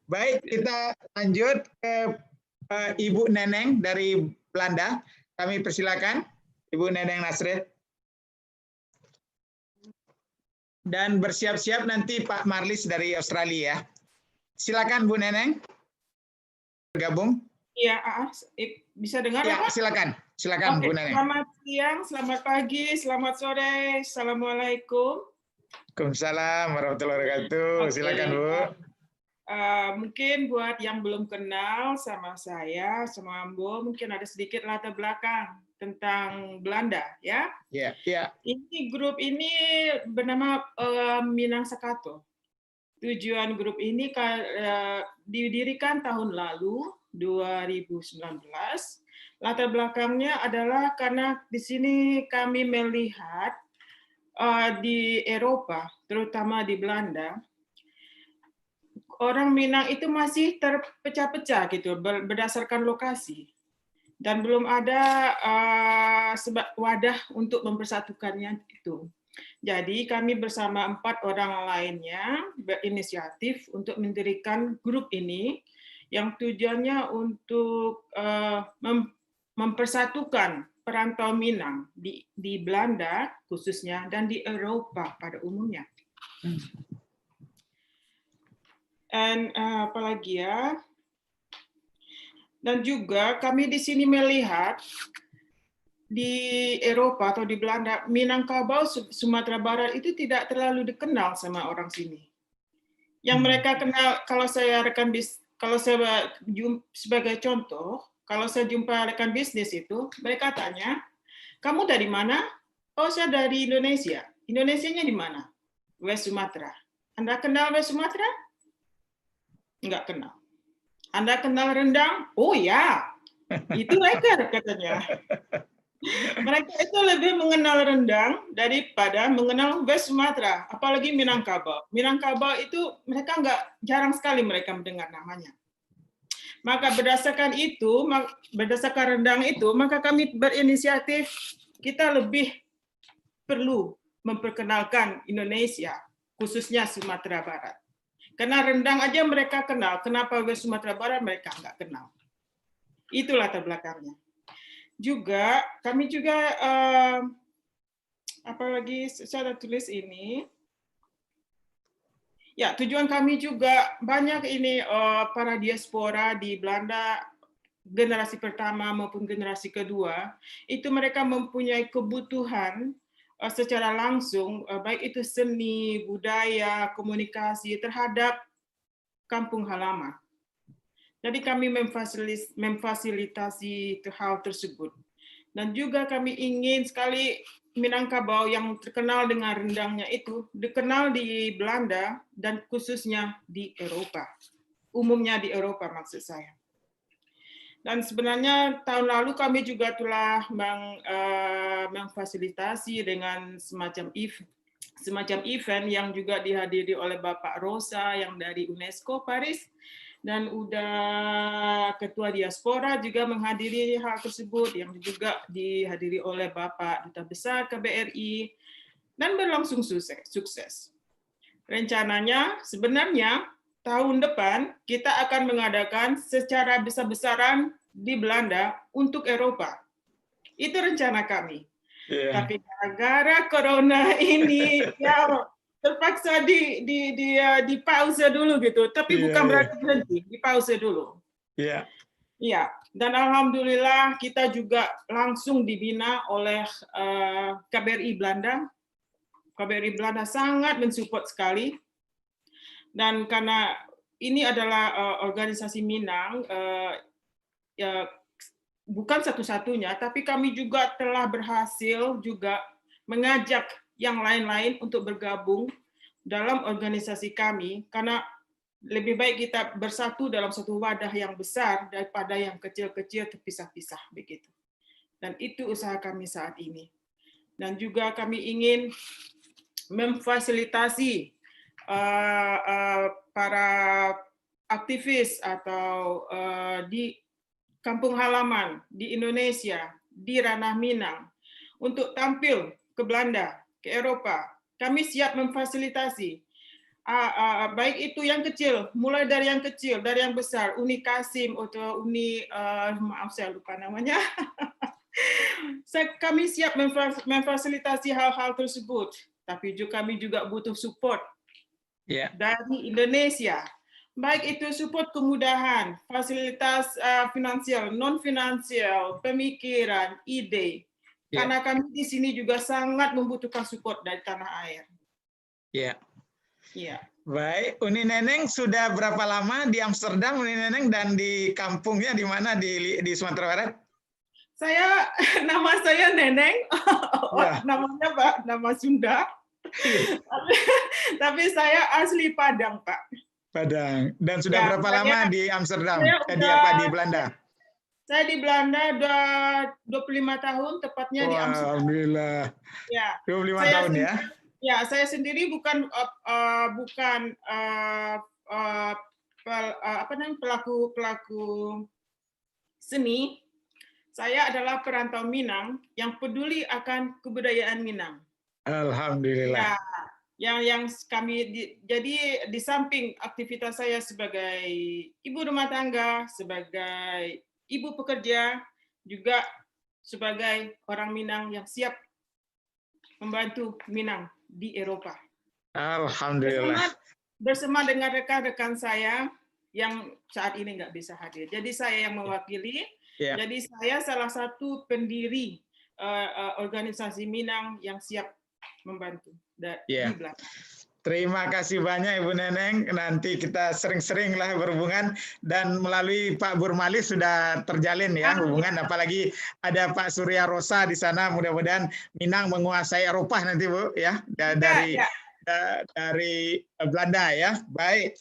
Baik, kita lanjut ke Ibu Neneng dari Belanda. Kami persilakan Ibu Neneng Nasrid. Dan bersiap-siap nanti Pak Marlis dari Australia. Silakan Bu Neneng bergabung. Iya, bisa dengar ya, Pak? Silakan Bu Neneng. Selamat siang, selamat pagi, selamat sore. Assalamualaikum. Waalaikumsalam warahmatullahi wabarakatuh. Silakan Bu. Mungkin buat yang belum kenal sama saya, sama Ambo, mungkin ada sedikit latar belakang tentang Belanda, ya. Iya. Ini grup ini bernama Minang Sakato. Tujuan grup ini didirikan tahun lalu, 2019. Latar belakangnya adalah karena di sini kami melihat di Eropa, terutama di Belanda, orang Minang itu masih terpecah-pecah gitu berdasarkan lokasi, dan belum ada wadah untuk mempersatukannya itu. Jadi kami bersama 4 orang lainnya berinisiatif untuk mendirikan grup ini yang tujuannya untuk mempersatukan perantau Minang di Belanda khususnya dan di Eropa pada umumnya. Dan apalagi ya? Dan juga kami di sini melihat di Eropa atau di Belanda, Minangkabau, Sumatera Barat itu tidak terlalu dikenal sama orang sini. Yang mereka kenal, kalau saya sebagai contoh, kalau saya jumpa rekan bisnis itu, mereka tanya, kamu dari mana? Oh, saya dari Indonesia. Indonesianya di mana? West Sumatera. Anda kenal West Sumatera? Enggak kenal. Anda kenal rendang? Oh ya, itu leker katanya. Mereka itu lebih mengenal rendang daripada mengenal West Sumatera, apalagi Minangkabau. Minangkabau itu mereka jarang sekali mereka mendengar namanya. Maka berdasarkan rendang itu, maka kami berinisiatif kita lebih perlu memperkenalkan Indonesia, khususnya Sumatera Barat. Karena rendang aja mereka kenal, kenapa West Sumatera Barat mereka nggak kenal. Itu latar belakangnya. Juga kami juga apalagi saya tulis ini, ya tujuan kami juga banyak ini para diaspora di Belanda generasi pertama maupun generasi kedua itu mereka mempunyai kebutuhan secara langsung baik itu seni, budaya, komunikasi terhadap kampung halaman. Jadi kami memfasilitasi hal tersebut. Dan juga kami ingin sekali Minangkabau yang terkenal dengan rendangnya itu dikenal di Belanda dan khususnya di Eropa. Umumnya di Eropa maksud saya. Dan sebenarnya tahun lalu kami juga telah memfasilitasi dengan semacam event yang juga dihadiri oleh Bapak Rosa yang dari UNESCO Paris. Dan udah ketua diaspora juga menghadiri hal tersebut yang juga dihadiri oleh Bapak Duta Besar KBRI dan berlangsung sukses. Rencananya sebenarnya tahun depan kita akan mengadakan secara besar-besaran di Belanda untuk Eropa. Itu rencana kami. Yeah. Tapi gara-gara corona ini ya terpaksa di pause dulu gitu, tapi bukan berarti berhenti, di pause dulu. Iya. Iya, dan alhamdulillah kita juga langsung dibina oleh KBRI Belanda. KBRI Belanda sangat mensupport sekali. Dan karena ini adalah organisasi Minang, ya bukan satu-satunya, tapi kami juga telah berhasil juga mengajak yang lain-lain untuk bergabung dalam organisasi kami, karena lebih baik kita bersatu dalam satu wadah yang besar daripada yang kecil-kecil terpisah-pisah begitu. Dan itu usaha kami saat ini. Dan juga kami ingin memfasilitasi para aktivis atau di kampung halaman di Indonesia, di ranah Minang, untuk tampil ke Belanda, ke Eropa. Kami siap memfasilitasi. baik itu yang kecil, mulai dari yang kecil, dari yang besar, Uni Kasim atau Uni, maaf saya lupa namanya. Kami siap memfasilitasi hal-hal tersebut, tapi juga kami juga butuh support dari Indonesia. Baik itu support kemudahan, fasilitas finansial, non-finansial, pemikiran, ide. Karena kami di sini juga sangat membutuhkan support dari tanah air. Baik, Uni Neneng sudah berapa lama di Amsterdam, Uni Neneng, dan di kampungnya di mana di Sumatera Barat? Nama saya Neneng, namanya Pak, nama Sunda. Tapi saya asli Padang, Pak. Padang. Dan sudah berapa lama di Amsterdam? Di Belanda? Saya di Belanda udah 25 tahun, tepatnya di Amsterdam. Alhamdulillah. Ya. 25 tahun ya? Ya, saya sendiri bukan pelaku seni. Saya adalah perantau Minang yang peduli akan kebudayaan Minang. Alhamdulillah. Ya, yang kami jadi di samping aktivitas saya sebagai ibu rumah tangga, sebagai ibu pekerja, juga sebagai orang Minang yang siap membantu Minang di Eropa. Alhamdulillah. Bersama dengan rekan-rekan saya yang saat ini nggak bisa hadir. Jadi saya yang mewakili. Jadi saya salah satu pendiri organisasi Minang yang siap membantu di Belanda. Terima kasih banyak Ibu Neneng. Nanti kita sering-seringlah berhubungan, dan melalui Pak Burmali sudah terjalin ya hubungan. Apalagi ada Pak Surya Rosa di sana. Mudah-mudahan Minang menguasai Eropa nanti Bu ya, dari Belanda ya. Baik.